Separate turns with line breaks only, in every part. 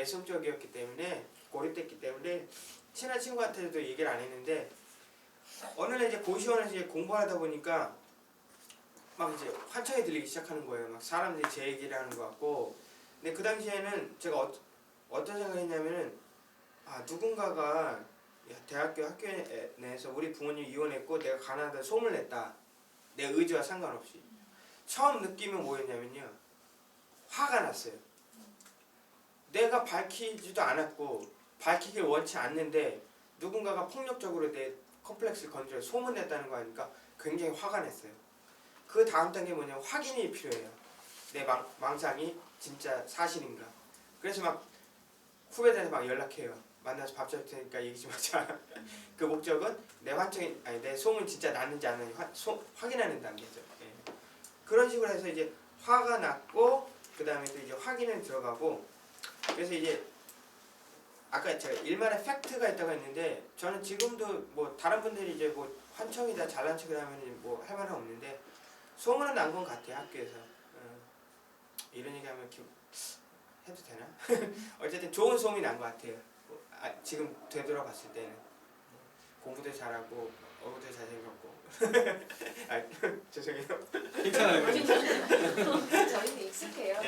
내성적이었기 때문에 고립됐기 때문에 친한 친구한테도 얘기를 안 했는데 어느 날 이제 고시원에서 이제 공부하다 보니까 막 이제 환청이 들리기 시작하는 거예요. 막 사람들이 제 얘기를 하는 것 같고. 근데 그 당시에는 제가 어떤 생각했냐면은 누군가가 대학교 학교 내에서 우리 부모님 이혼했고 내가 가난하다 소문을 냈다. 내 의지와 상관없이. 처음 느낌은 뭐였냐면요. 화가 났어요. 내가 밝히지도 않았고 밝히길 원치 않는데 누군가가 폭력적으로 내 컴플렉스를 건드려 소문냈다는 거 아니까 굉장히 화가 났어요. 그 다음 단계 뭐냐면 확인이 필요해요. 내 망상이 진짜 사실인가. 그래서 막 후배들한테 막 연락해요. 만나서 밥 줄 테니까 얘기 좀 하자. 그 목적은 내 소문이 진짜 났는지 안 났는지 확인하는 단계죠. 예. 그런 식으로 해서 이제 화가 났고 그 다음에 또 이제 확인을 들어가고 그래서 이제 아까 제가 일말의 팩트가 있다고 했는데 저는 지금도 뭐 다른 분들이 이제 뭐 환청이다 잘난 척을 하면 뭐 할 말은 없는데 소문은 난 건 같아요 학교에서. 이런 얘기하면 해도 되나? 어쨌든 좋은 소문이 난 것 같아요. 지금 되돌아봤을 때는 공부도 잘하고 얼굴도 잘생겼고 죄송해요.
괜찮아요.
저희는 익숙해요.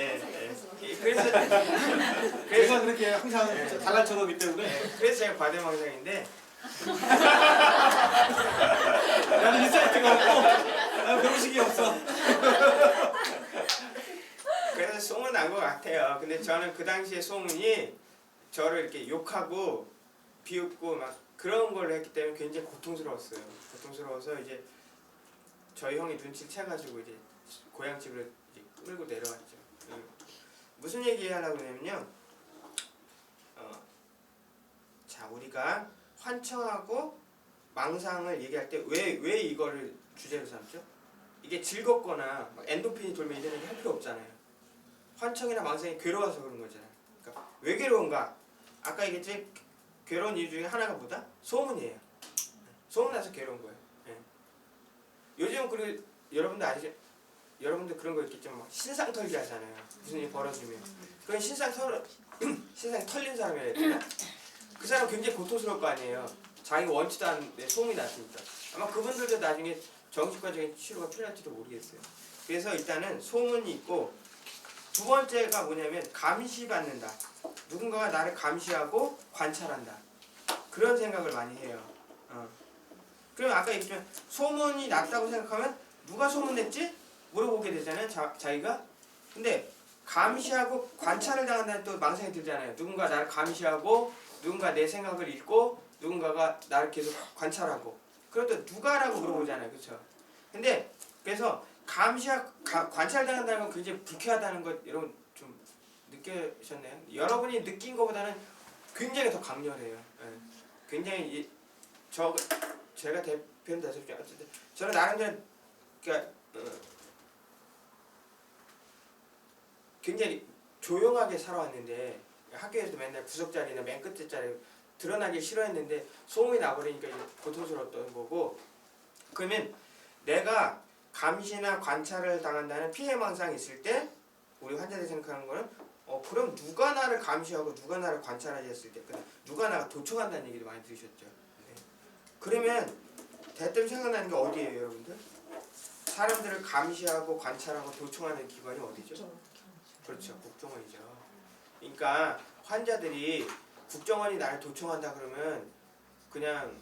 그래서
그렇게 항상 잘난 척하기 때문에
그래서 제가 과대망상인데
나는 인사이트가 없고 나는 병식이 없어.
그래서 소문 난 것 같아요. 근데 저는 그 당시에 소문이 저를 이렇게 욕하고 비웃고 막 그런 걸 했기 때문에 굉장히 고통스러웠어요. 고통스러워서 이제 저희 형이 눈치를 채가지고 이제 고향집으로 이제 끌고 내려왔죠. 무슨 얘기 하려고 그러냐면요. 자, 우리가 환청하고 망상을 얘기할 때 왜 이거를 주제로 삼죠? 이게 즐겁거나 막 엔도핀이 돌면 이런 얘기 할 필요 없잖아요. 환청이나 망상이 괴로워서 그런 거잖아요. 그러니까 왜 괴로운가? 아까 얘기했지 괴로운 이유 중에 하나가 뭐다? 소문이에요. 소문나서 괴로운 거예요. 예. 요즘 그리고 여러분들 그런 거 있겠지만 막 신상 털기 하잖아요. 무슨 일이 벌어지면 그건 신상 털린 사람이라 해야 되나? 그 사람 굉장히 고통스러울 거 아니에요. 자기가 원치도 않는데 소문이 났으니까. 아마 그분들도 나중에 정신과적인 치료가 필요할지도 모르겠어요. 그래서 일단은 소문이 있고 두 번째가 뭐냐면 감시받는다. 누군가가 나를 감시하고 관찰한다. 그런 생각을 많이 해요. 그럼 아까 얘기했지만 소문이 났다고 생각하면 누가 소문냈지? 물어보게 되잖아요. 자기가. 근데 감시하고 관찰을 당한다는 또 망상이 들잖아요. 누군가 나를 감시하고 누군가 내 생각을 읽고 누군가가 나를 계속 관찰하고 그럼 또 누가라고 물어보잖아요. 그렇죠? 근데 그래서 관찰당한다는 건 굉장히 불쾌하다는 것 여러분 좀 느끼셨나요? 여러분이 느낀 것보다는 굉장히 더 강렬해요. 예. 굉장히 제가 대표는 다섯 개 어쨌든 저는 나름대로 그러니까 굉장히 조용하게 살아왔는데 학교에서 맨날 구석자리나 맨 끝에 자리 드러나기 싫어했는데 소문이 나버리니까 고통스러웠던 거고 그러면 내가 감시나 관찰을 당한다는 피해망상이 있을 때 우리 환자들이 생각하는 거는 그럼 누가 나를 감시하고 누가 나를 관찰하지 했을 때 누가 나를 도청한다는 얘기도 많이 들으셨죠. 네. 그러면 대뜸 생각나는 게 어디예요 여러분들? 사람들을 감시하고 관찰하고 도청하는 기관이 어디죠? 그렇죠. 국정원이죠. 그러니까 환자들이 국정원이 나를 도청한다 그러면 그냥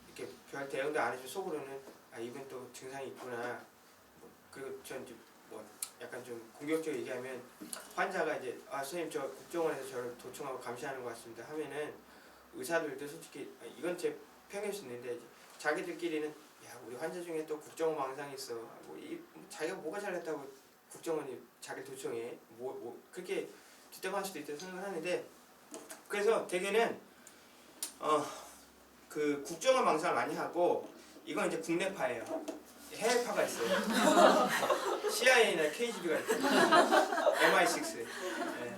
이렇게 별 대응도 안 해주고 속으로는 이분 또 증상이 있구나. 그리고 전 뭐 약간 좀 공격적으로 얘기하면 환자가 이제 선생님 저 국정원에서 저를 도청하고 감시하는 것 같습니다 하면은 의사들도 솔직히 이건 제 편견일 수 있는데 자기들끼리는 야 우리 환자 중에 또 국정원 망상이 있어. 자기가 뭐가 잘났다고 국정원이 자기 도청해. 그렇게 뒷담화할 수도 있다고 생각을 하는데 그래서 대개는 그 국정원 망상을 많이 하고 이건 이제 국내파예요. 해외파가 있어요. CIA나 KGB가 있고 MI6 네.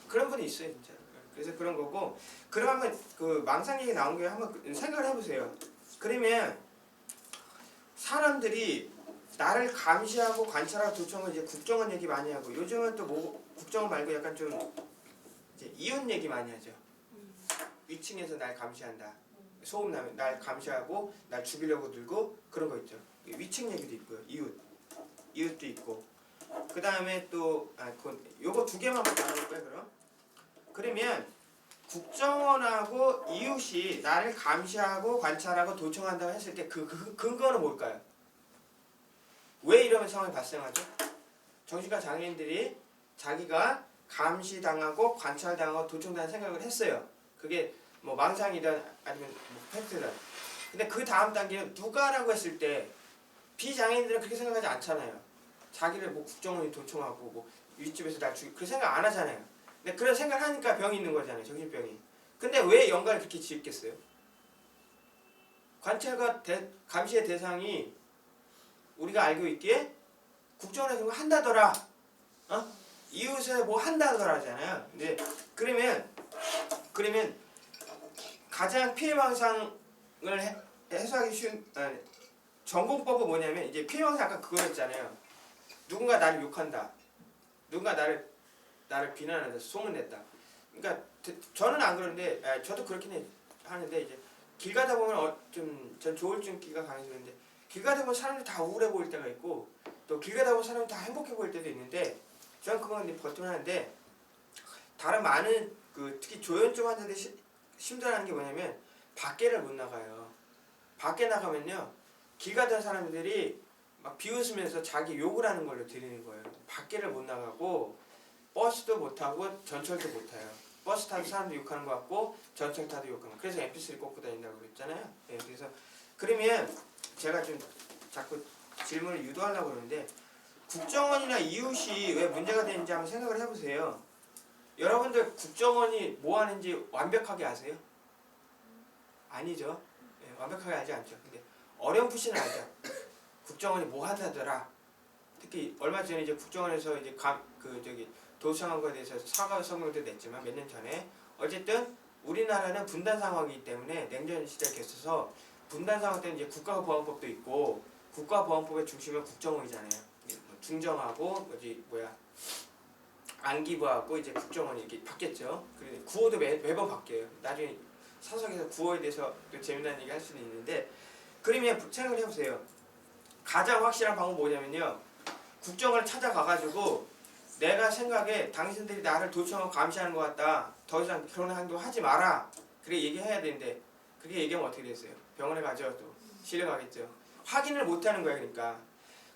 그런 분이 있어요 진짜. 그래서 그런 거고 그러면 그 망상 얘기 나온 게 한번 생각을 해보세요. 그러면 사람들이 나를 감시하고 관찰하고 도청을 이제 국정원 얘기 많이 하고 요즘은 또 뭐 국정원 말고 약간 좀 이제 이웃 얘기 많이 하죠. 위층에서 날 감시한다. 소음 나면 날 감시하고 날 죽이려고 들고 그런 거 있죠. 위층 얘기도 있고요. 이웃도 있고. 그 다음에 또 요거 두 개만 나눠볼까요 그럼? 그러면 국정원하고 이웃이 나를 감시하고 관찰하고 도청한다고 했을 때 그 근거는 뭘까요? 왜 이런 상황이 발생하죠? 정신과 장애인들이 자기가 감시당하고 관찰당하고 도청당한 생각을 했어요. 그게 뭐 망상이든 아니면 뭐 팩트든. 근데 그 다음 단계는 누가라고 했을 때 비장애인들은 그렇게 생각하지 않잖아요. 자기를 뭐 국정원이 도청하고 뭐 윗집에서 날 죽이 그 생각 안 하잖아요. 근데 그런 생각을 하니까 병이 있는 거잖아요. 정신병이. 근데 왜 연관을 그렇게 지었겠어요? 관찰과 감시의 대상이 우리가 알고 있기에 국정원에서 뭐 한다더라. 이웃에 뭐 한다더라 하잖아요. 근데 그러면 가장 피해망상을 해소하기 쉬운 전공법은 뭐냐면 이제 피해망상 아까 그거였잖아요. 누군가 나를 욕한다. 누군가 나를 비난한다. 소문냈다. 그러니까 저는 안 그런데 저도 그렇긴 하는데 이제 길 가다 보면 전 조울증기가 강해서 그런데 길 가다 보면 사람들이 다 우울해 보일 때가 있고 또 길 가다 보면 사람이 다 행복해 보일 때도 있는데 저는 그건 이제 버튼하는데 다른 많은 특히 조현증 환자들이 힘들어하는 게 뭐냐면 밖에를 못 나가요. 밖에 나가면요 길 가던 사람들이 막 비웃으면서 자기 욕을 하는 걸로 들리는 거예요. 밖에를 못 나가고 버스도 못 타고 전철도 못 타요. 버스 타도 사람도 욕하는 것 같고 전철 타도 욕하는 거. 그래서 MP3 꽂고 다닌다고 그랬잖아요. 네, 그래서 그러면 제가 좀 자꾸 질문을 유도하려고 그러는데 국정원이나 이웃이 왜 문제가 되는지 한번 생각을 해보세요. 여러분들 국정원이 뭐 하는지 완벽하게 아세요? 아니죠. 네, 완벽하게 알지 않죠. 근데 어렴풋이는 알죠. 국정원이 뭐 한다더라. 특히 얼마 전에 이제 국정원에서 이제 도청한 거에 대해서 사과 성명도 냈지만 몇 년 전에 어쨌든 우리나라는 분단 상황이기 때문에 냉전 시대에 계셔서 분단 상황 때는 이제 국가보안법도 있고 국가보안법의 중심은 국정원이잖아요. 중정하고 안기부하고 이제 국정원이 이렇게 바뀌었죠. 그리고 구호도 매번 바뀌어요. 나중에 사석에서 구호에 대해서 또 재미난 얘기 할 수는 있는데 그러면 생각을 해보세요. 가장 확실한 방법은 뭐냐면요. 국정원을 찾아가가지고 내가 생각에 당신들이 나를 도청하고 감시하는 것 같다. 더 이상 그런 행동 하지 마라. 그래 얘기해야 되는데 그게 얘기하면 어떻게 됐어요? 병원에 가죠. 또 실려가겠죠. 확인을 못하는 거야. 그러니까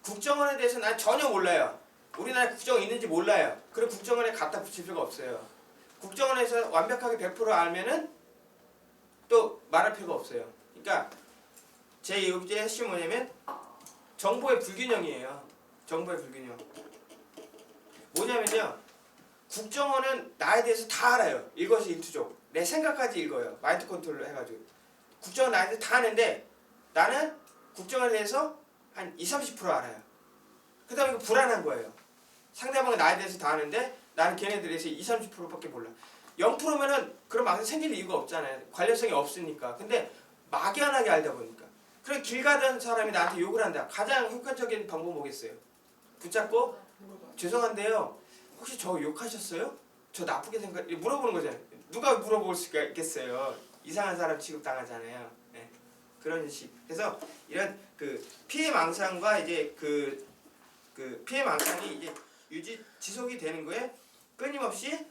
국정원에 대해서 난 전혀 몰라요. 우리나라에 국정원 있는지 몰라요. 그리고 국정원에 갖다 붙일 필요가 없어요. 국정원에서 완벽하게 100% 알면은 또 말할 필요가 없어요. 그러니까 제 의지의 핵심은 뭐냐면 정보의 불균형이에요. 정보의 불균형. 뭐냐면요. 국정원은 나에 대해서 다 알아요. 일거수일투족. 내 생각까지 읽어요. 마인드 컨트롤로 해가지고. 국정원 나에 대해서 다 아는데 나는 국정원에 대해서 한 20-30% 알아요. 그 다음에 불안한 거예요. 상대방은 나에 대해서 다 아는데 나는 걔네들에 대해서 20-30%밖에 몰라. 0%면은 그런 망상 생길 이유가 없잖아요. 관련성이 없으니까. 근데 막연하게 알다 보니까. 그럼 길 가던 사람이 나한테 욕을 한다. 가장 효과적인 방법은 뭐겠어요? 붙잡고 죄송한데요. 혹시 저 욕하셨어요? 저 나쁘게 물어보는 거잖아요. 누가 물어볼 수가 있겠어요. 이상한 사람 취급당하잖아요. 네. 그런 식. 그래서 이런 피해 망상과 이제 피해 망상이 이제 지속이 되는 거에 끊임없이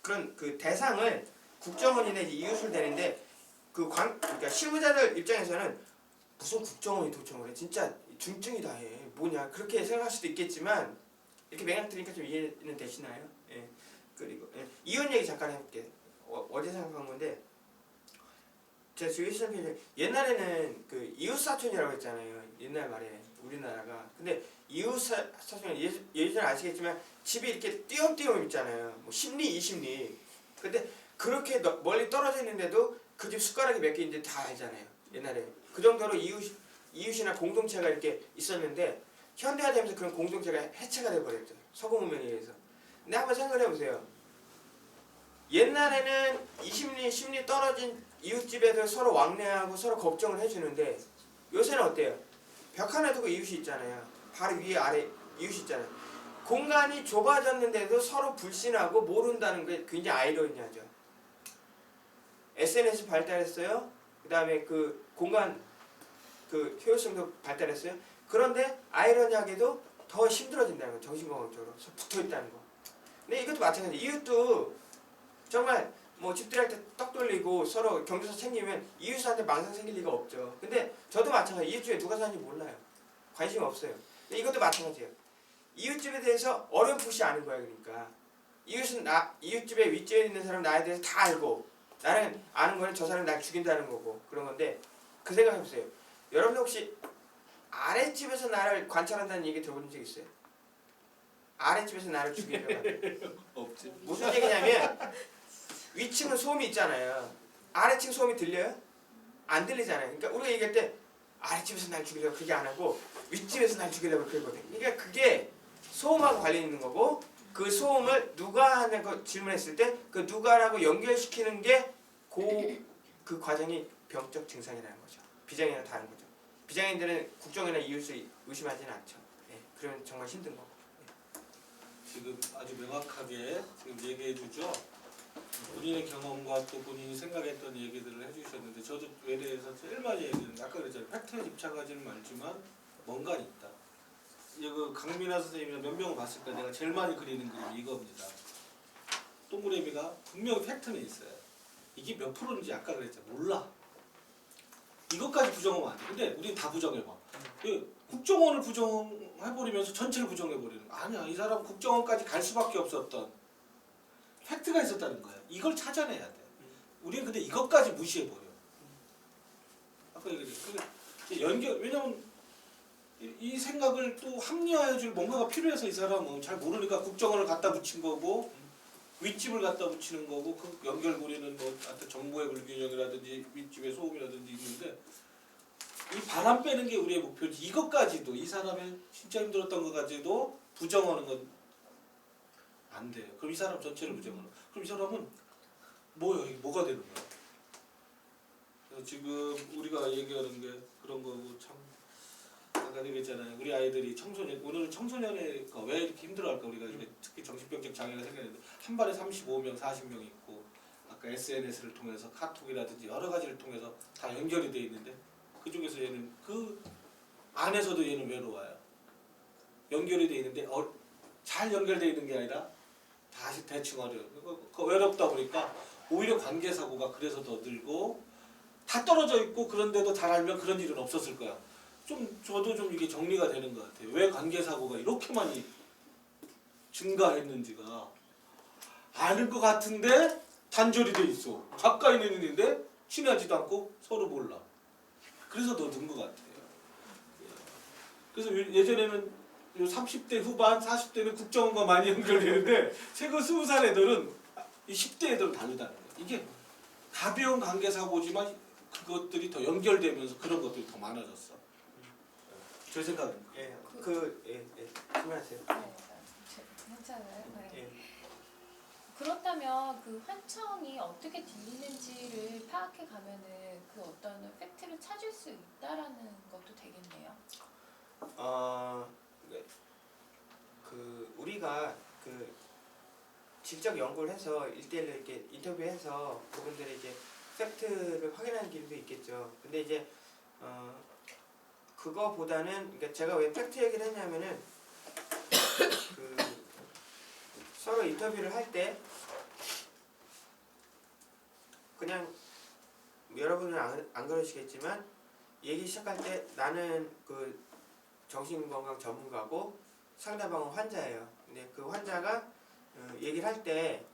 그런 대상을 국정원이나 이제 이웃을 대는데 그러니까 실무자들 입장에서는 무슨 국정원이 도청을 해? 진짜 중증이 다 해. 뭐냐? 그렇게 생각할 수도 있겠지만 이렇게 맥락 들으니까 좀 이해는 되시나요? 예. 그리고 이혼 얘기 잠깐 해볼게. 어제 생각한 건데 제가 지금 시작해 옛날에는 이웃 사촌이라고 했잖아요. 옛날 말에 우리나라가. 근데 이웃 사촌은 예전에 아시겠지만 집이 이렇게 띄엄띄엄 있잖아요. 뭐 10리, 20리. 근데 그렇게 멀리 떨어져 있는데도 그 집 숟가락이 몇 개인지 다 알잖아요. 옛날에. 그 정도로 이웃이나 공동체가 이렇게 있었는데 현대화되면서 그런 공동체가 해체가 돼버렸죠. 서구 문명에 의해서. 근데 한번 생각을 해보세요. 옛날에는 20리, 10리 떨어진 이웃집에서 서로 왕래하고 서로 걱정을 해주는데 요새는 어때요? 벽 하나 두고 이웃이 있잖아요. 바로 위에 아래 이웃이 있잖아요. 공간이 좁아졌는데도 서로 불신하고 모른다는 게 굉장히 아이러니하죠. SNS 발달했어요. 그 다음에 그 공간 그 효율성도 발달했어요. 그런데 아이러니하게도 더 힘들어진다는 거, 정신건강적으로 붙어 있다는 거. 근데 이것도 마찬가지. 이웃도 정말 뭐 집들이 할 때 떡 돌리고 서로 경조사 챙기면 이웃한테 망상 생길 리가 없죠. 근데 저도 마찬가지. 이웃 집에 누가 사는지 몰라요. 관심이 없어요. 근데 이것도 마찬가지예요. 이웃집에 대해서 어렴풋이 아는 거야. 그러니까 이웃은 이웃집에 윗집에 있는 사람 나에 대해서 다 알고 나는 아는 거는 저 사람이 날 죽인다는 거고 그런 건데 그 생각 해보세요. 여러분 혹시 아랫집에서 나를 관찰한다는 얘기 들어본 적 있어요? 아랫집에서 나를 죽이려고 하는
없지.
무슨 얘기냐면 위층은 소음이 있잖아요. 아래층 소음이 들려요? 안 들리잖아요. 그러니까 우리가 얘기할 때 아랫집에서 날 죽이려고 그게 안 하고 윗집에서 날 죽이려고 그러거든. 그러니까 그게 소음하고 관련 있는 거고 그 소음을 누가 하냐고 질문했을 때 그 누가라고 연결시키는 게 그 과정이 병적 증상이라는 거죠. 비장애랑 다른 거죠. 비장애인들은 국정이나 이웃을 의심하지는 않죠. 예, 그러면 정말 힘든 거고.
지금 아주 명확하게 지금 얘기해 주죠. 본인의 경험과 또 본인이 생각했던 얘기들을 해주셨는데 저도 외래에서 제일 많이 얘기하는 게 아까 그랬잖아요. 팩트에 집착하지는 말지만 뭔가 있다. 이거 강민아 선생님이나 몇 명을 봤을까 내가 제일 많이 그리는 그림이 이겁니다. 동그라미가 분명히 팩트는 있어요. 이게 몇 프로인지 아까 그랬잖아요. 몰라. 이것까지 부정하면 안 돼. 근데 우리는 다 부정해봐. 국정원을 부정해버리면서 전체를 부정해버리는 거야. 아니야. 이 사람은 국정원까지 갈 수밖에 없었던 팩트가 있었다는 거야. 이걸 찾아내야 돼. 우리는 근데 이것까지 무시해버려. 아까 얘기했죠. 연결, 왜냐면 이 생각을 또 합리화해줄 뭔가가 필요해서 이 사람은 잘 모르니까 국정원을 갖다 붙인 거고 윗집을 갖다 붙이는 거고 그 연결고리는 뭐 하여튼 정보의 불균형이라든지 윗집의 소음이라든지 있는데 이 바람 빼는 게 우리의 목표지. 이것까지도 이 사람의 진짜 힘들었던 것까지도 부정하는 건 안 돼요. 그럼 이 사람 전체를 부정하는. 그럼 이 사람은 뭐야? 이게 뭐가 되는 거야? 그래서 지금 우리가 얘기하는 게 그런 거고 참 아까 얘기했잖아요. 우리 아이들이 청소년 오늘은 청소년의 왜 이렇게 힘들어할까 우리가 특히 정신병적 장애가 생겼는데 한 반에 35명, 40명 있고 아까 SNS를 통해서 카톡이라든지 여러 가지를 통해서 다 연결이 돼 있는데 그중에서 얘는 그 안에서도 얘는 외로워요. 연결이 돼 있는데 잘 연결돼 있는 게 아니라 다시 대충 어려워요. 그 외롭다 보니까 오히려 관계 사고가 그래서 더 늘고 다 떨어져 있고 그런데도 잘 알면 그런 일은 없었을 거야. 저도 좀 이게 정리가 되는 것 같아요. 왜 관계 사고가 이렇게 많이 증가했는지가 아는 것 같은데 단절이 돼 있어. 가까이 있는 일인데 친하지도 않고 서로 몰라. 그래서 더 는 것 같아요. 그래서 예전에는 30대 후반, 40대는 국정원과 많이 연결되는데 최근 20살 애들은 이 10대 애들은 다르다는 거예요. 이게 가벼운 관계 사고지만 그것들이 더 연결되면서 그런 것들이 더 많아졌어. 제 생각은.
예, 그만하세요.
네, 괜찮아요. 네.
예.
그렇다면 그 환청이 어떻게 들리는지를 파악해 가면은 그 어떤 팩트를 찾을 수 있다라는 것도 되겠네요.
우리가 직접 연구를 해서 1대1로 이렇게 인터뷰해서 그분들의 이제 팩트를 확인하는 길도 있겠죠. 근데 이제 그거보다는 그러니까 제가 왜 팩트 얘기를 했냐면은 서로 인터뷰를 할 때 그냥 여러분은 안 그러시겠지만 얘기 시작할 때 나는 정신건강 전문가고 상대방은 환자예요. 근데 그 환자가 얘기를 할 때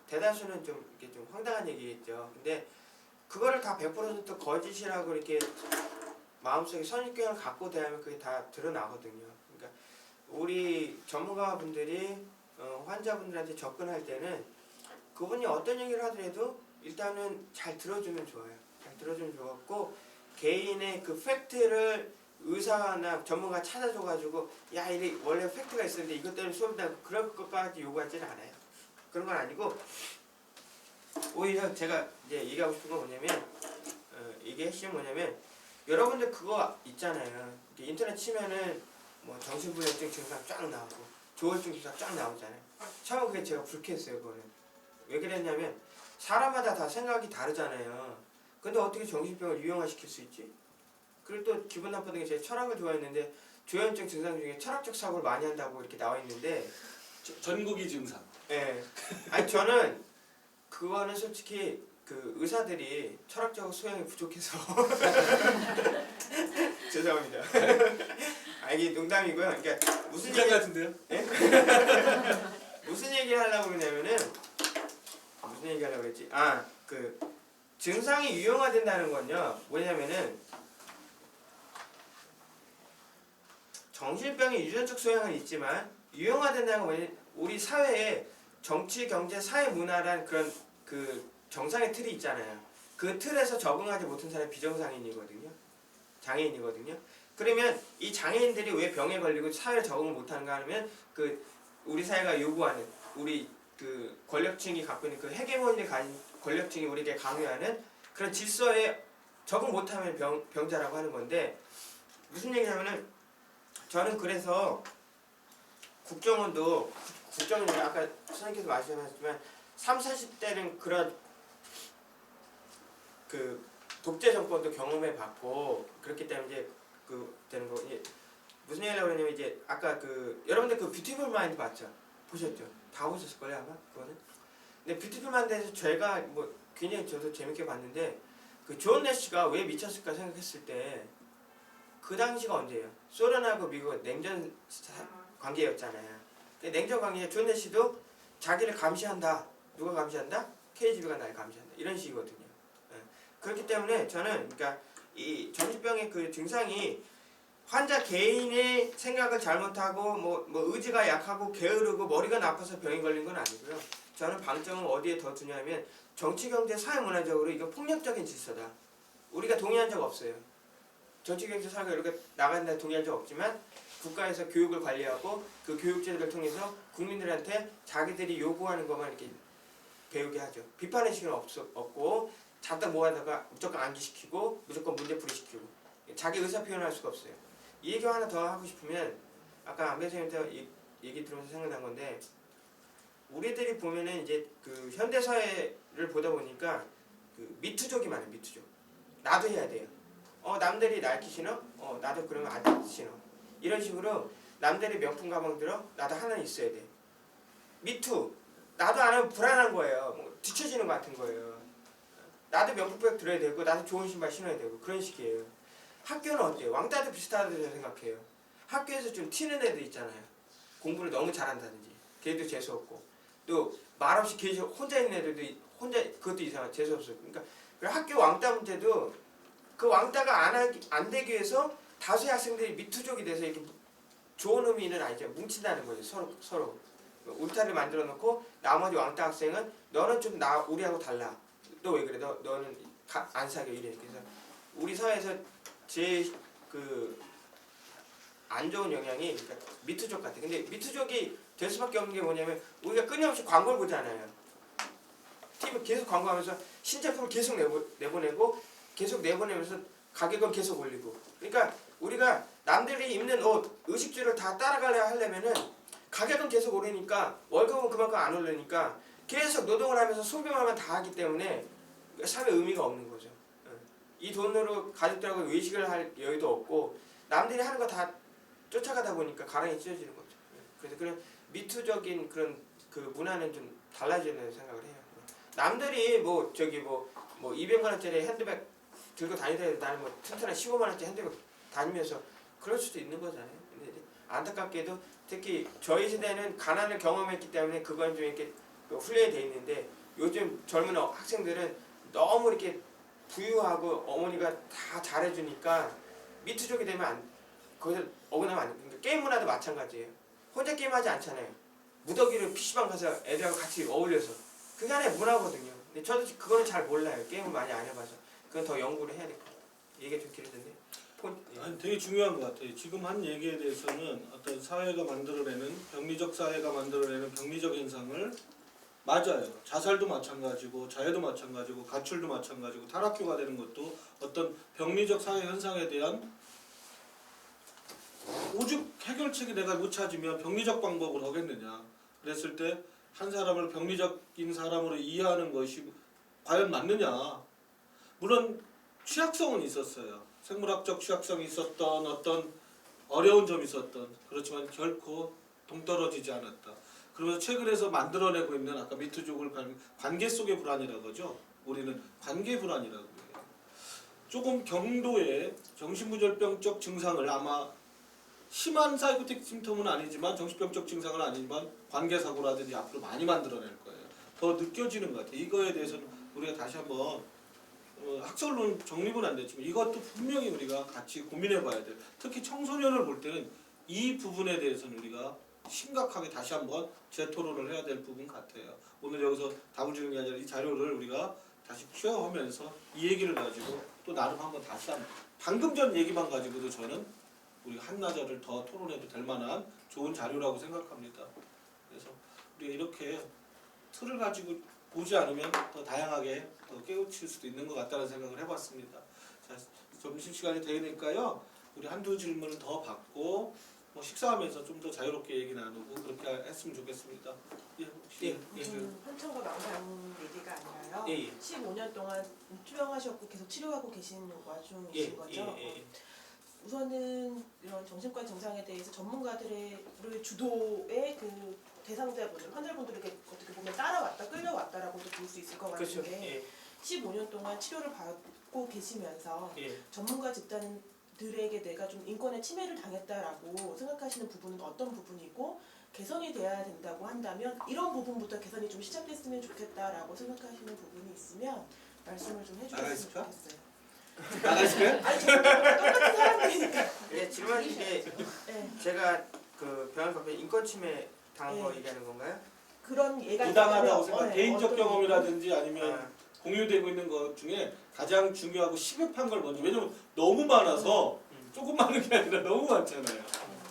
대다수는 이렇게 좀 황당한 얘기겠죠. 근데 그거를 다 100% 거짓이라고 이렇게 마음속에 선입견을 갖고 대하면 그게 다 드러나거든요. 그러니까 우리 전문가분들이 환자분들한테 접근할 때는 그분이 어떤 얘기를 하더라도 일단은 잘 들어주면 좋아요. 잘 들어주면 좋았고 개인의 그 팩트를 의사나 전문가 찾아줘가지고 야 이게 원래 팩트가 있었는데 이것 때문에 수업이다 그럴 것까지 요구하지는 않아요. 그런 건 아니고 오히려 제가 이제 얘기하고 싶은 건 뭐냐면 이게 핵심은 뭐냐면 여러분들 그거 있잖아요. 인터넷 치면은 뭐 정신불면증 증상 쫙 나오고 조울증 주사 쫙 나오잖아요. 처음에 그게 제가 불쾌했어요. 그거는 왜 그랬냐면 사람마다 다 생각이 다르잖아요. 근데 어떻게 정신병을 유형화시킬 수 있지? 그리고 또 기분 나빴던 게 제가 철학을 좋아했는데 조현증 증상 중에 철학적 사고를 많이 한다고 이렇게 나와 있는데
전국이 증상.
예. 아니 저는 그거는 솔직히 그 의사들이 철학적 소양이 부족해서 죄송합니다. 아 이게 농담이고요. 그러니까 무슨
진짜
얘기
같은데요?
무슨 얘기 하려고 그러냐면은 무슨 얘기 하려고 그랬지? 아 그 증상이 유형화된다는 건요 뭐냐면은 정신병의 유전적 소양은 있지만 유형화된다는 건 뭐냐면 우리 사회에 정치, 경제, 사회, 문화란 그런 그 정상의 틀이 있잖아요. 그 틀에서 적응하지 못한 사람이 비정상인이거든요. 장애인이거든요. 그러면 이 장애인들이 왜 병에 걸리고 사회에 적응을 못하는가 하면 그 우리 사회가 요구하는 우리 그 권력층이 갖고 있는 그 헤게모니를 가진 권력층이 우리에게 강요하는 그런 질서에 적응 못하면 병자라고 하는 건데 무슨 얘기냐면은 저는 그래서 국정원도 국정원이 아까 선생님께서 말씀하셨지만 30, 40대는 그런 그 독재 정권도 경험해 봤고 그렇기 때문에 이제 그 되는 거 무슨 얘기하려고 그러냐면 이제 아까 그 여러분들 그 뷰티풀 마인드 봤죠? 보셨죠? 다 보셨을 거예요 아마 그거는. 근데 뷰티풀 마인드에서 제가 뭐 굉장히 저도 재밌게 봤는데 그 존 내시가 왜 미쳤을까 생각했을 때 그 당시가 언제예요? 소련하고 미국 냉전 관계였잖아요. 냉전 관계에 존 내시도 자기를 감시한다. 누가 감시한다? KGB가 날 감시한다. 이런 식이거든요. 예. 그렇기 때문에 저는 그러니까 이 정신병의 그 증상이 환자 개인의 생각을 잘못하고 뭐 의지가 약하고 게으르고 머리가 나빠서 병에 걸린 건 아니고요. 저는 방점은 어디에 더 두냐면 정치, 경제, 사회, 문화적으로 이거 폭력적인 질서다. 우리가 동의한 적 없어요. 정치, 경제, 사회가 이렇게 나간다 동의한 적 없지만 국가에서 교육을 관리하고 그 교육제도를 통해서 국민들한테 자기들이 요구하는 것만 이렇게 배우게 하죠. 비판의 시간은 없고 잡다 뭐하다가 무조건 암기시키고 무조건 문제풀이시키고 자기 의사 표현할 수가 없어요. 이 얘기 하나 더 하고 싶으면 아까 안배 선생님한테 얘기 들으면서 생각난 건데 우리들이 보면은 이제 그 현대 사회를 보다 보니까 그 미투족이 많아요. 미투족. 나도 해야 돼요. 남들이 나이키 신어? 나도 그러면 아디다스 신어. 이런 식으로 남들이 명품 가방 들어? 나도 하나 있어야 돼. 미투. 나도 안 하면 불안한 거예요. 뒤처지는 것 같은 거예요. 나도 명품백 들어야 되고 나도 좋은 신발 신어야 되고 그런 식이에요. 학교는 어때요? 왕따도 비슷하다고 저는 생각해요. 학교에서 좀 튀는 애들 있잖아요. 공부를 너무 잘한다든지 걔도 재수없고 또 말없이 계속 혼자 있는 애들도 혼자 그것도 이상하고 재수없어요. 그러니까 학교 왕따 문제도 그 왕따가 안 되기 위해서 다수의 학생들이 미투족이 돼서 이렇게 좋은 의미는 아니죠. 뭉친다는 거죠. 서로 울타리를 만들어 놓고 나머지 왕따 학생은 너는 좀 우리하고 달라. 너 왜 그래? 너는 안 사겨 이래. 그래서 우리 사회에서 제일 그 안 좋은 영향이 그러니까 미투족 같아. 근데 미투족이 될 수밖에 없는 게 뭐냐면 우리가 끊임없이 광고를 보잖아요. TV에 계속 광고하면서 신제품을 계속 내보내고 계속 내보내면서 가격은 계속 올리고. 그러니까 우리가 남들이 입는 옷, 의식주를 다 따라가려 하려면은 가격은 계속 오르니까 월급은 그만큼 안 오르니까 계속 노동을 하면서 소비만 다 하기 때문에 삶의 의미가 없는 거죠. 이 돈으로 가족들하고 외식을 할 여유도 없고 남들이 하는 거 다 쫓아가다 보니까 가랑이 찢어지는 거죠. 그래서 그런 미투적인 그런 그 문화는 좀 달라지는 생각을 해요. 남들이 뭐 200만 원짜리 핸드백 들고 다니더라도 나는 뭐 튼튼한 15만 원짜리 핸드백 다니면서 그럴 수도 있는 거잖아요. 근데 안타깝게도 특히 저희 세대는 가난을 경험했기 때문에 그건 좀 이렇게 훈련이 돼 있는데 요즘 젊은 학생들은 너무 이렇게 부유하고 어머니가 다 잘해주니까 미투족이 되면 거기서 어긋나면 안 돼. 그러니까 게임 문화도 마찬가지예요. 혼자 게임하지 않잖아요. 무더기로 PC방 가서 애들하고 같이 어울려서 그게 하나의 문화거든요. 근데 저도 그거는 잘 몰라요. 게임을 많이 안 해봐서 그건 더 연구를 해야 될 것 같아요. 얘기가 좀 길어졌는데
아니, 되게 중요한 것 같아요. 지금 한 얘기에 대해서는 어떤 사회가 만들어내는 병리적 사회가 만들어내는 병리적 현상을 맞아요. 자살도 마찬가지고 자해도 마찬가지고 가출도 마찬가지고 탈학교가 되는 것도 어떤 병리적 사회 현상에 대한 오죽 해결책이 내가 못 찾으면 병리적 방법을 하겠느냐. 그랬을 때 한 사람을 병리적인 사람으로 이해하는 것이 과연 맞느냐. 물론 취약성은 있었어요. 생물학적 취약성이 있었던 어떤 어려운 점이 있었던 그렇지만 결코 동떨어지지 않았다. 그러면서 최근에서 만들어내고 있는 아까 미투족을 관계 속의 불안이라고 하죠. 우리는 관계 불안이라고 해요. 조금 경도의 정신분절병적 증상을 아마 심한 사이코틱 심텀은 아니지만 정신병적 증상은 아니지만 관계사고라든지 앞으로 많이 만들어낼 거예요. 더 느껴지는 것 같아요. 이거에 대해서는 우리가 다시 한번 학설론 정립은 안 됐지만 이것도 분명히 우리가 같이 고민해 봐야 돼요. 특히 청소년을 볼 때는 이 부분에 대해서는 우리가 심각하게 다시 한번 재토론을 해야 될 부분 같아요. 오늘 여기서 답을 주는 게 아니라 이 자료를 우리가 다시 취합하면서 이 얘기를 가지고 또 나름 한번 다시 한번 방금 전 얘기만 가지고도 저는 우리가 한나절을 더 토론해도 될 만한 좋은 자료라고 생각합니다. 그래서 우리가 이렇게 틀을 가지고 보지 않으면 더 다양하게 더 깨우칠 수도 있는 것 같다는 생각을 해봤습니다. 자, 점심시간이 되니까요. 우리 한두 질문을 더 받고 뭐 식사하면서 좀 더 자유롭게 얘기 나누고 그렇게 했으면 좋겠습니다. 예, 혹시
환청과 망상 얘기가 아니라요.
예, 예.
15년 동안 투병하셨고 계속 치료하고 계신 와중이신 거죠. 우선은 이런 정신과 증상에 대해서 전문가들의 주도의 그 대상자분들, 환자분들에게 어떻게 보면 따라왔다, 끌려왔다라고도 볼 수 있을 것
그렇죠.
같은데
예,
15년 동안 치료를 받고 계시면서
예.
전문가 집단들에게 내가 좀 인권의 침해를 당했다라고 생각하시는 부분은 어떤 부분이고 개선이 돼야 된다고 한다면 이런 부분부터 개선이 좀 시작됐으면 좋겠다라고 생각하시는 부분이 있으면 말씀을 좀 해주셨으면 좋겠어요.
나가실까요?
아니 저는 똑같은 사람들이니까.
예, 질문하신 게
네.
제가 그 병원 가서 인권 침해 당한 거
네.
얘기하는 건가요?
그런 예가
부당하다고
있다면,
생각. 개인적
어떤
경험이라든지 아니면
아,
공유되고 있는 것 중에 가장 중요하고 시급한 걸 먼저. 왜냐면 너무 많아서 조금 많은 게 아니라 너무 많잖아요.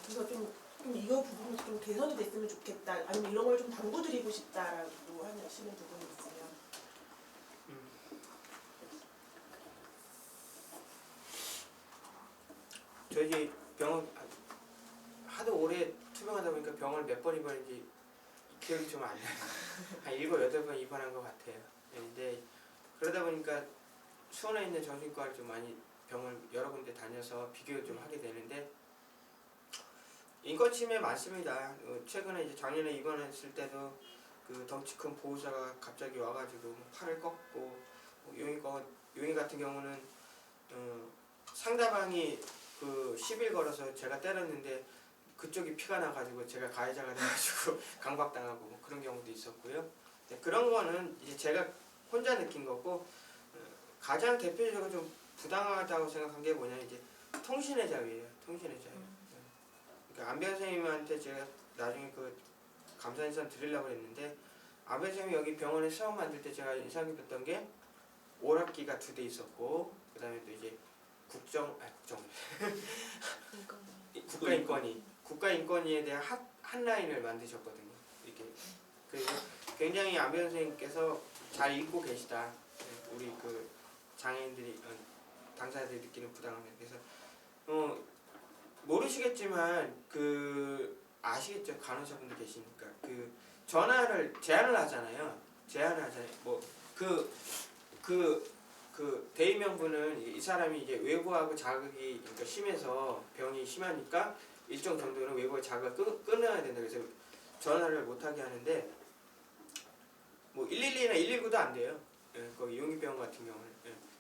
그래서 좀 이거 부분이 좀 개선이 됐으면 좋겠다. 아니면 이런 걸 좀 당부드리고 싶다라고 하시는 부분이 있으면.
저희 병원 하도 오래 투병하다 보니까 병원을 몇 번 입원했는지 기억이 좀 안 나요. 한 7, 8번 입원한 것 같아요. 근데 그러다 보니까 수원에 있는 정신과를 좀 많이 병원 여러 군데 다녀서 비교를 좀 하게 되는데 인권 침해 많습니다. 최근에 이제 작년에 입원했을 때도 그 덩치 큰 보호자가 갑자기 와가지고 팔을 꺾고 용의 같은 경우는 상대방이 그 시비를 걸어서 제가 때렸는데 그쪽이 피가 나가지고 제가 가해자가 돼가지고 강박당하고 뭐 그런 경우도 있었고요. 그런 거는 이제 제가 혼자 느낀 거고 가장 대표적으로 좀 부당하다고 생각한 게 뭐냐 이제 통신의 자유예요. 통신의 자유. 그러니까 안변 선생님한테 제가 나중에 그 감사 인사 드리려고 했는데 안변 선생님이 여기 병원에 수업 만들 때 제가 인상 깊었던 게 오락기가 2대 있었고 그 다음에 또 이제 국가인권위에 대한 한 라인을 만드셨거든요. 이렇게 그래서 굉장히 안변 선생님께서 잘 읽고 계시다. 우리 그 장애인들이 당사자들이 느끼는 부당함에 대해서 모르시겠지만 그 아시겠죠? 간호사분들 계시니까 그 전화를 제한을 하잖아요. 뭐 그 대의명분은 이 사람이 이제 외부하고 자극이 그러니까 심해서 병이 심하니까 일정 정도는 외부의 자극을 끊어야 된다. 그래서 전화를 못하게 하는데 뭐 112나 119도 안 돼요. 예, 거기 용인병원 같은 경우는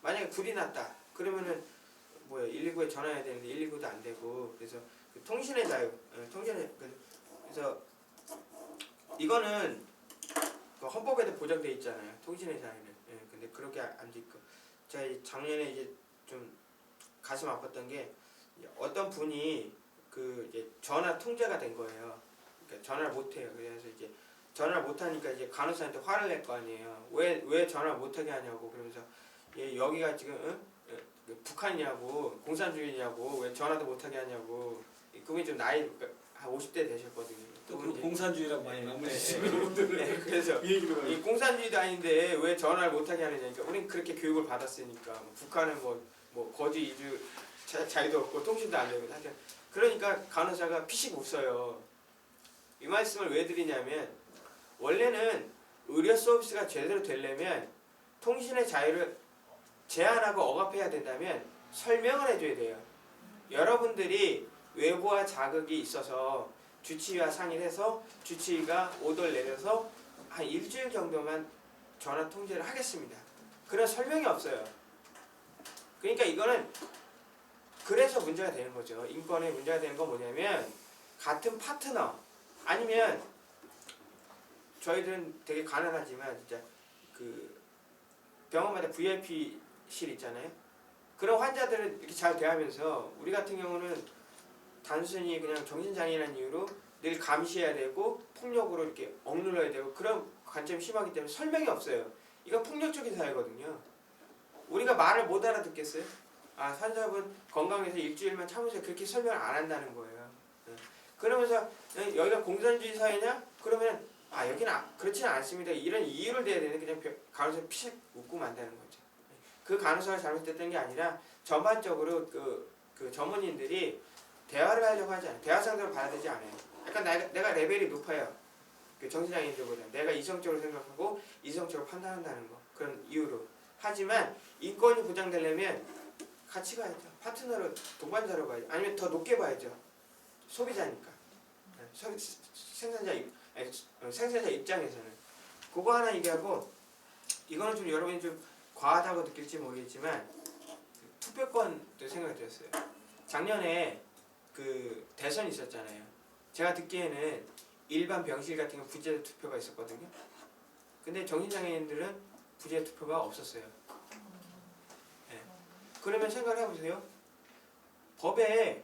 만약에 불이 났다 그러면은 119에 전화해야 되는데 119도 안 되고 그래서 그 통신의 자유, 그래서 이거는 그 헌법에도 보장돼 있잖아요. 통신의 자유는. 근데 그렇게 안 돼 있고 제가 작년에 이제 좀 가슴 아팠던 게 어떤 분이 그 이제 전화 통제가 된 거예요. 그러니까 전화를 못 해요. 그래서 이제 전화를 못 하니까 이제 간호사한테 화를 낼 거 아니에요. 왜 전화를 못 하게 하냐고 그러면서 여기가 지금 북한이냐고 공산주의냐고 왜 전화도 못 하게 하냐고 그분이 좀 나이 한 50대 되셨거든요.
또 그 공산주의랑 많이 남으시죠.
그래서
이 얘기를
이 공산주의도 아닌데 왜 전화를 못하게 하느냐니까 우린 그렇게 교육을 받았으니까 북한은 뭐 거지 이주 자유도 없고 통신도 안 되고 하여튼 그러니까 간호사가 피식 웃어요. 이 말씀을 왜 드리냐면 원래는 의료 서비스가 제대로 되려면 통신의 자유를 제한하고 억압해야 된다면 설명을 해줘야 돼요. 여러분들이 외부와 자극이 있어서 주치의와 상의를 해서 주치의가 오더를 내려서 한 일주일 정도만 전화 통제를 하겠습니다. 그런 설명이 없어요. 그러니까 이거는 그래서 문제가 되는 거죠. 인권에 문제가 되는 건 뭐냐면 같은 파트너 아니면 저희들은 되게 가난하지만 진짜 그 병원마다 VIP실 있잖아요. 그런 환자들을 이렇게 잘 대하면서 우리 같은 경우는 단순히 그냥 정신장애라는 이유로 늘 감시해야 되고 폭력으로 이렇게 억눌러야 되고 그런 관점이 심하기 때문에 설명이 없어요. 이건 폭력적인 사회거든요. 우리가 말을 못 알아듣겠어요? 아, 환자분 건강해서 일주일만 참으세요. 그렇게 설명을 안 한다는 거예요. 그러면서 여기가 공산주의 사회냐? 그러면 아, 여기는 그렇지는 않습니다. 이런 이유를 대야 되는데 그냥 간호사 피식 웃고 만다는 거죠. 그 간호사가 잘못됐던 게 아니라 전반적으로 그 전문인들이 대화를 하려고 하지 않아요. 대화 상대로 받아들이지 않아요. 약간 내가 레벨이 높아요. 그 정신장애인들보다 내가 이성적으로 생각하고 이성적으로 판단한다는 거 그런 이유로. 하지만 인권이 보장되려면 같이 가야죠. 파트너로 동반자로 가야죠. 아니면 더 높게 봐야죠. 소비자니까. 생산자 입장에서는 그거 하나 얘기하고 이거는 좀 여러분이 좀 과하다고 느낄지 모르겠지만 투표권도 생각이 들었어요. 작년에 그 대선이 있었잖아요. 제가 듣기에는 일반 병실 같은 거 부재자 투표가 있었거든요. 근데 정신장애인들은 부재자 투표가 없었어요. 네. 그러면 생각을 해보세요. 법에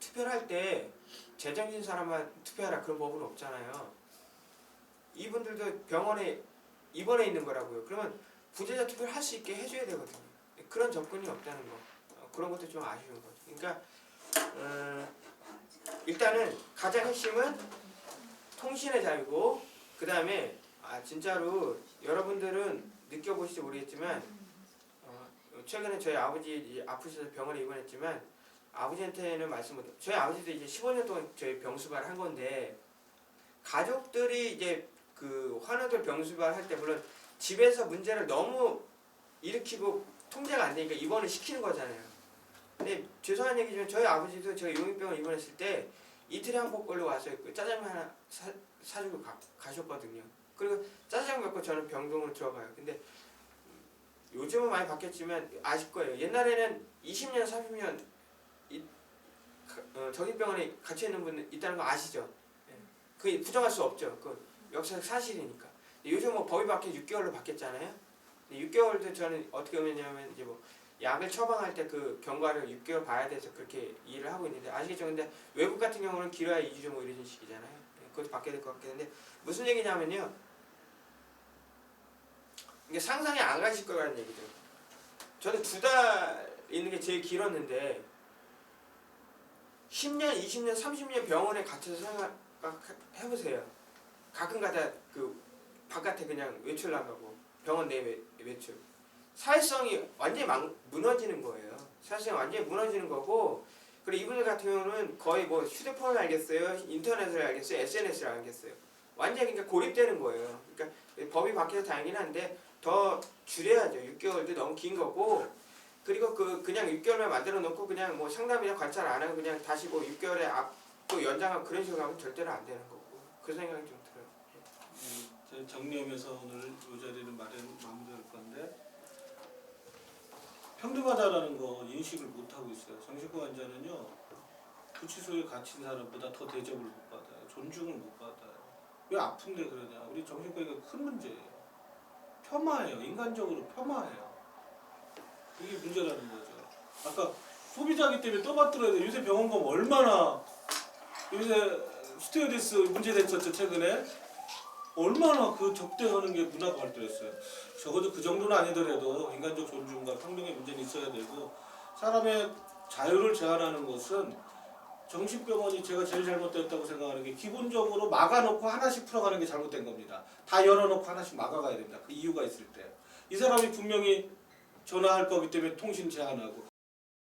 투표를 할 때 제정신 사람만 투표하라 그런 법은 없잖아요. 이분들도 병원에 입원해 있는 거라고요. 그러면 부재자 투표를 할 수 있게 해줘야 되거든요. 그런 접근이 없다는 거. 그런 것도 좀 아쉬운 거죠. 그러니까 일단은 가장 핵심은 통신의 자유고 그 다음에 진짜로 여러분들은 느껴보실지 모르겠지만 최근에 저희 아버지 아프셔서 병원에 입원했지만 아버지한테는 말씀 못 저희 아버지도 이제 15년 동안 저희 병수발 한 건데 가족들이 이제 그 환우들 병수발 할 때 물론 집에서 문제를 너무 일으키고 통제가 안 되니까 입원을 시키는 거잖아요. 근데 죄송한 얘기지만 저희 아버지도 제가 용인병원 입원했을 때 이틀에 한 번꼴로 와서 짜장면 하나 사주고 가셨거든요. 그리고 짜장면 갖고 저는 병동으로 들어가요. 근데 요즘은 많이 바뀌었지만 아실 거예요. 옛날에는 20년, 30년 정신병원에 갇혀 있는 분 있다는 거 아시죠? 그게 부정할 수 없죠. 그 역사적 사실이니까. 요즘 뭐 법이 바뀌어 6개월로 바뀌었잖아요. 6개월도 저는 어떻게 보냐면 이제 뭐 약을 처방할 때 그 경과를 6개월 봐야 돼서 그렇게 일을 하고 있는데 아시겠죠? 근데 외국 같은 경우는 길어야 2주 뭐 이런 식이잖아요. 그것도 바뀌어야 될 것 같긴 한데 무슨 얘기냐면요. 이게 상상이 안 가실 거라는 얘기죠. 저는 2달 있는 게 제일 길었는데 10년, 20년, 30년 병원에 갇혀서 생각해보세요. 가끔가다 그 바깥에 그냥 외출 나가고 병원 내 외출. 사회성이 완전히 무너지는 거예요. 사회성이 완전히 무너지는 거고 그리고 이분들 같은 경우는 거의 뭐 휴대폰을 알겠어요, 인터넷을 알겠어요, SNS를 알겠어요. 완전히 그러니까 고립되는 거예요. 그러니까 법이 바뀌어서 다행이긴 한데 더 줄여야죠. 6개월도 너무 긴 거고 그리고 그냥 6개월만 만들어 놓고 그냥 뭐 상담이나 관찰 안 하고 그냥 다시 뭐 6개월에 앞도 연장하고 그런 식으로 하면 절대로 안 되는 거고 그 생각이 좀 들어요.
정리하면서 오늘 이 자리는 마무리할 건데 평등하다라는 거 인식을 못 하고 있어요. 정신과 환자는요 구치소에 갇힌 사람보다 더 대접을 못 받아요. 존중을 못 받아요. 왜 아픈데 그러냐? 우리 정신과가 큰 문제예요. 폄하해요. 인간적으로 폄하해요. 이게 문제라는 거죠. 아까 소비자기 때문에 떠받들어야 돼. 요새 병원 가면 얼마나 요새 스튜어디스 문제됐었죠 최근에. 얼마나 그 접대하는 게 문화가 발달했어요. 적어도 그 정도는 아니더라도 인간적 존중과 평등의 문제는 있어야 되고 사람의 자유를 제한하는 것은 정신병원이 제가 제일 잘못됐다고 생각하는 게 기본적으로 막아놓고 하나씩 풀어가는 게 잘못된 겁니다. 다 열어놓고 하나씩 막아가야 됩니다. 그 이유가 있을 때. 이 사람이 분명히 전화할 거기 때문에 통신 제한하고